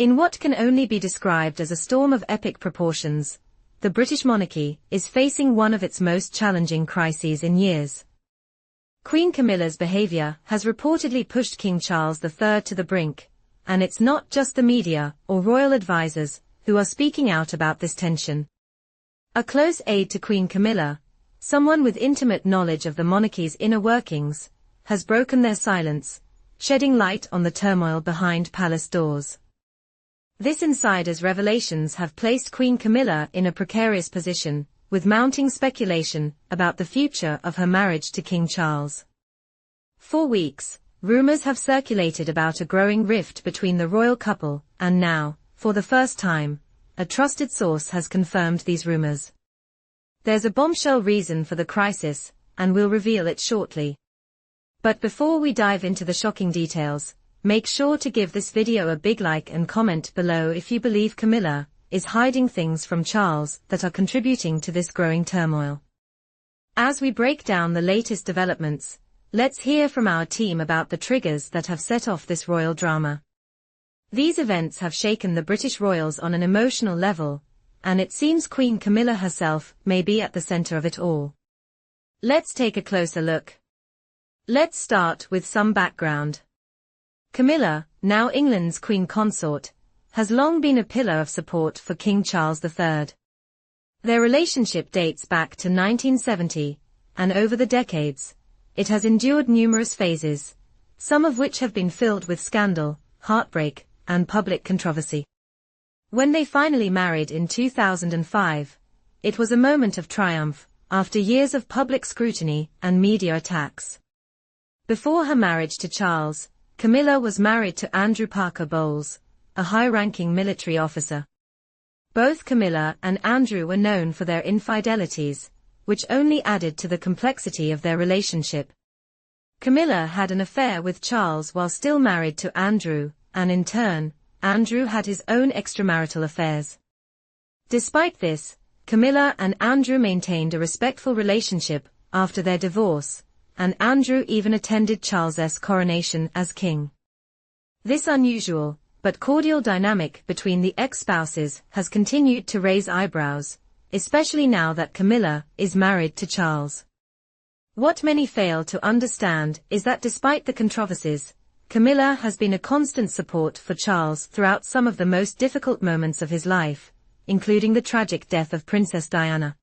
In what can only be described as a storm of epic proportions, the British monarchy is facing one of its most challenging crises in years. Queen Camilla's behavior has reportedly pushed King Charles III to the brink, and it's not just the media or royal advisors who are speaking out about this tension. A close aide to Queen Camilla, someone with intimate knowledge of the monarchy's inner workings, has broken their silence, shedding light on the turmoil behind palace doors. This insider's revelations have placed Queen Camilla in a precarious position, with mounting speculation about the future of her marriage to King Charles. For weeks, rumors have circulated about a growing rift between the royal couple, and now, for the first time, a trusted source has confirmed these rumors. There's a bombshell reason for the crisis, and we'll reveal it shortly. But before we dive into the shocking details, make sure to give this video a big like and comment below if you believe Camilla is hiding things from Charles that are contributing to this growing turmoil. As we break down the latest developments, let's hear from our team about the triggers that have set off this royal drama. These events have shaken the British royals on an emotional level, and it seems Queen Camilla herself may be at the center of it all. Let's take a closer look. Let's start with some background. Camilla, now England's Queen Consort, has long been a pillar of support for King Charles III. Their relationship dates back to 1970, and over the decades, it has endured numerous phases, some of which have been filled with scandal, heartbreak, and public controversy. When they finally married in 2005, it was a moment of triumph, after years of public scrutiny and media attacks. Before her marriage to Charles, Camilla was married to Andrew Parker Bowles, a high-ranking military officer. Both Camilla and Andrew were known for their infidelities, which only added to the complexity of their relationship. Camilla had an affair with Charles while still married to Andrew, and in turn, Andrew had his own extramarital affairs. Despite this, Camilla and Andrew maintained a respectful relationship after their divorce, and Andrew even attended Charles's coronation as king. This unusual, but cordial dynamic between the ex-spouses has continued to raise eyebrows, especially now that Camilla is married to Charles. What many fail to understand is that despite the controversies, Camilla has been a constant support for Charles throughout some of the most difficult moments of his life, including the tragic death of Princess Diana.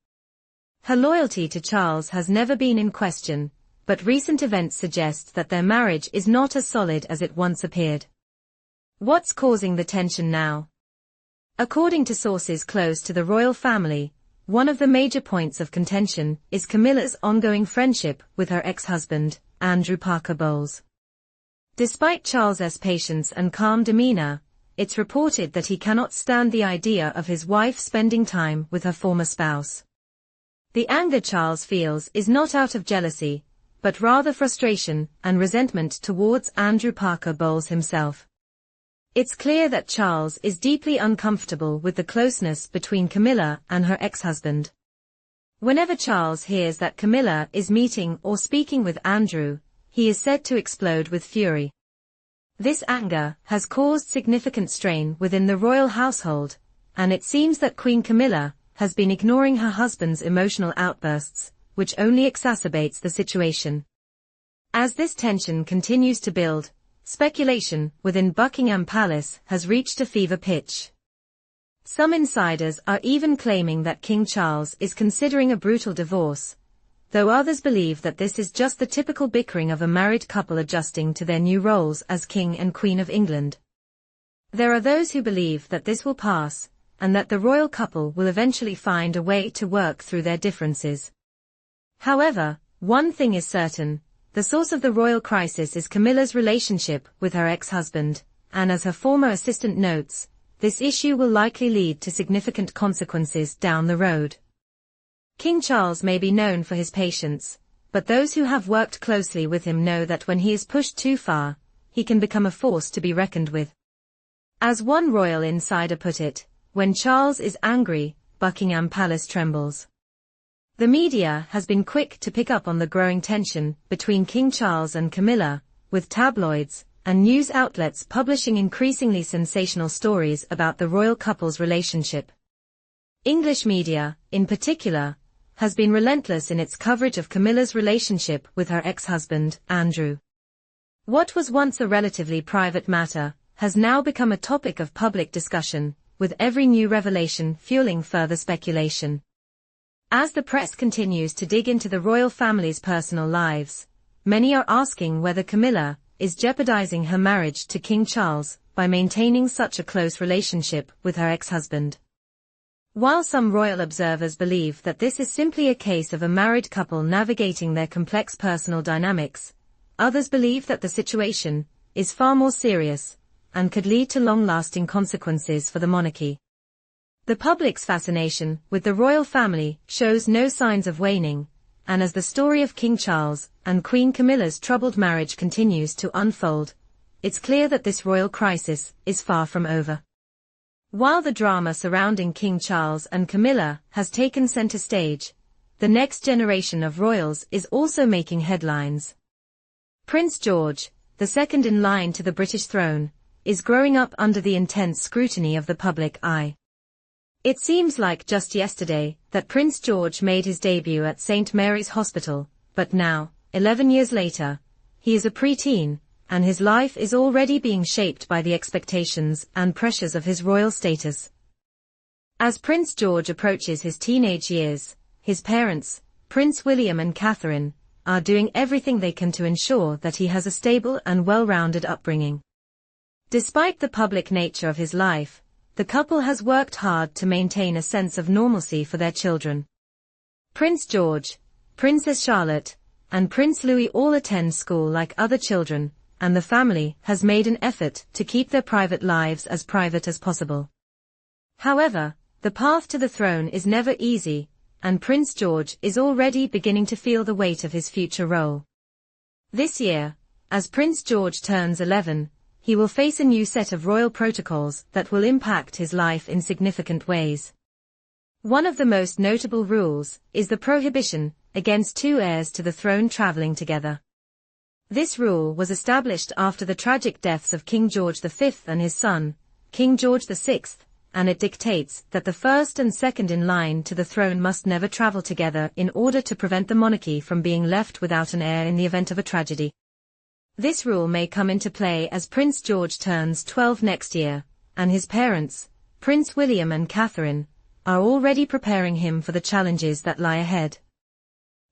Her loyalty to Charles has never been in question, but recent events suggest that their marriage is not as solid as it once appeared. What's causing the tension now? According to sources close to the royal family, one of the major points of contention is Camilla's ongoing friendship with her ex-husband, Andrew Parker Bowles. Despite Charles's patience and calm demeanor, it's reported that he cannot stand the idea of his wife spending time with her former spouse. The anger Charles feels is not out of jealousy, but rather frustration and resentment towards Andrew Parker Bowles himself. It's clear that Charles is deeply uncomfortable with the closeness between Camilla and her ex-husband. Whenever Charles hears that Camilla is meeting or speaking with Andrew, he is said to explode with fury. This anger has caused significant strain within the royal household, and it seems that Queen Camilla has been ignoring her husband's emotional outbursts, which only exacerbates the situation. As this tension continues to build, speculation within Buckingham Palace has reached a fever pitch. Some insiders are even claiming that King Charles is considering a brutal divorce, though others believe that this is just the typical bickering of a married couple adjusting to their new roles as King and Queen of England. There are those who believe that this will pass, and that the royal couple will eventually find a way to work through their differences. However, one thing is certain: the source of the royal crisis is Camilla's relationship with her ex-husband, and as her former assistant notes, this issue will likely lead to significant consequences down the road. King Charles may be known for his patience, but those who have worked closely with him know that when he is pushed too far, he can become a force to be reckoned with. As one royal insider put it, when Charles is angry, Buckingham Palace trembles. The media has been quick to pick up on the growing tension between King Charles and Camilla, with tabloids and news outlets publishing increasingly sensational stories about the royal couple's relationship. English media, in particular, has been relentless in its coverage of Camilla's relationship with her ex-husband, Andrew. What was once a relatively private matter has now become a topic of public discussion, with every new revelation fueling further speculation. As the press continues to dig into the royal family's personal lives, many are asking whether Camilla is jeopardizing her marriage to King Charles by maintaining such a close relationship with her ex-husband. While some royal observers believe that this is simply a case of a married couple navigating their complex personal dynamics, others believe that the situation is far more serious and could lead to long-lasting consequences for the monarchy. The public's fascination with the royal family shows no signs of waning, and as the story of King Charles and Queen Camilla's troubled marriage continues to unfold, it's clear that this royal crisis is far from over. While the drama surrounding King Charles and Camilla has taken center stage, the next generation of royals is also making headlines. Prince George, the second in line to the British throne, is growing up under the intense scrutiny of the public eye. It seems like just yesterday that Prince George made his debut at St. Mary's Hospital, but now, 11 years later, he is a preteen, and his life is already being shaped by the expectations and pressures of his royal status. As Prince George approaches his teenage years, his parents, Prince William and Catherine, are doing everything they can to ensure that he has a stable and well-rounded upbringing. Despite the public nature of his life, the couple has worked hard to maintain a sense of normalcy for their children. Prince George, Princess Charlotte, and Prince Louis all attend school like other children, and the family has made an effort to keep their private lives as private as possible. However, the path to the throne is never easy, and Prince George is already beginning to feel the weight of his future role. This year, as Prince George turns 11, he will face a new set of royal protocols that will impact his life in significant ways. One of the most notable rules is the prohibition against two heirs to the throne traveling together. This rule was established after the tragic deaths of King George V and his son, King George VI, and it dictates that the first and second in line to the throne must never travel together in order to prevent the monarchy from being left without an heir in the event of a tragedy. This rule may come into play as Prince George turns 12 next year, and his parents, Prince William and Catherine, are already preparing him for the challenges that lie ahead.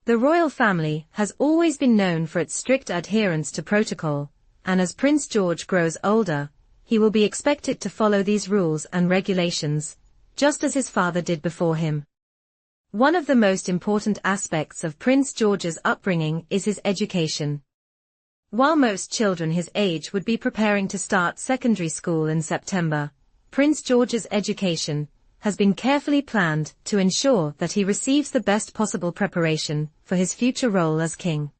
The royal family has always been known for its strict adherence to protocol, and as Prince George grows older, he will be expected to follow these rules and regulations, just as his father did before him. One of the most important aspects of Prince George's upbringing is his education. While most children his age would be preparing to start secondary school in September, Prince George's education has been carefully planned to ensure that he receives the best possible preparation for his future role as king.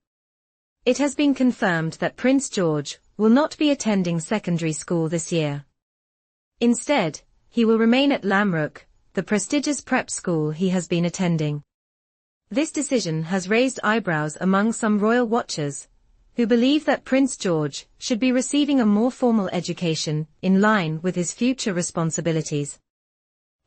It has been confirmed that Prince George will not be attending secondary school this year. Instead, he will remain at Lamrook, the prestigious prep school he has been attending. This decision has raised eyebrows among some royal watchers, who believe that Prince George should be receiving a more formal education in line with his future responsibilities.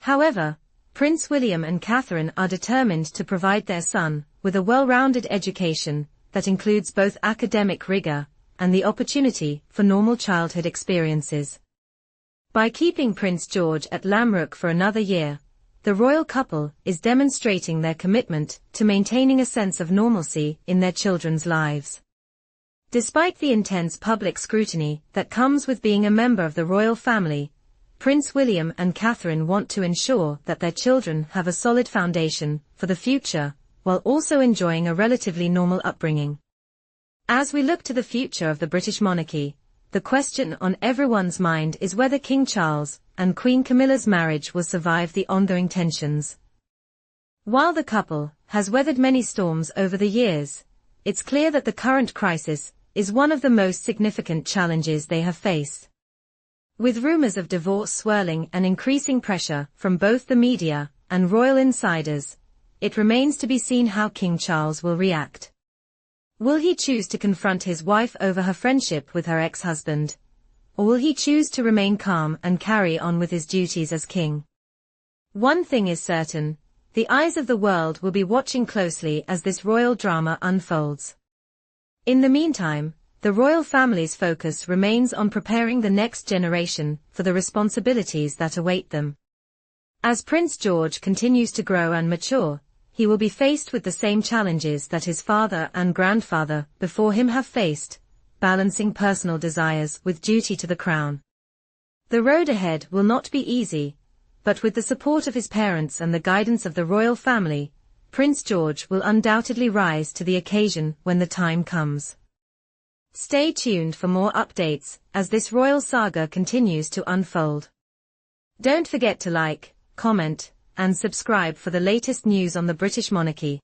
However, Prince William and Catherine are determined to provide their son with a well-rounded education that includes both academic rigor and the opportunity for normal childhood experiences. By keeping Prince George at Lamrook for another year, the royal couple is demonstrating their commitment to maintaining a sense of normalcy in their children's lives. Despite the intense public scrutiny that comes with being a member of the royal family, Prince William and Catherine want to ensure that their children have a solid foundation for the future, while also enjoying a relatively normal upbringing. As we look to the future of the British monarchy, the question on everyone's mind is whether King Charles and Queen Camilla's marriage will survive the ongoing tensions. While the couple has weathered many storms over the years, it's clear that the current crisis is one of the most significant challenges they have faced. With rumors of divorce swirling and increasing pressure from both the media and royal insiders, it remains to be seen how King Charles will react. Will he choose to confront his wife over her friendship with her ex-husband? Or will he choose to remain calm and carry on with his duties as king? One thing is certain, the eyes of the world will be watching closely as this royal drama unfolds. In the meantime, the royal family's focus remains on preparing the next generation for the responsibilities that await them. As Prince George continues to grow and mature, he will be faced with the same challenges that his father and grandfather before him have faced, balancing personal desires with duty to the crown. The road ahead will not be easy, but with the support of his parents and the guidance of the royal family, Prince George will undoubtedly rise to the occasion when the time comes. Stay tuned for more updates as this royal saga continues to unfold. Don't forget to like, comment, and subscribe for the latest news on the British monarchy.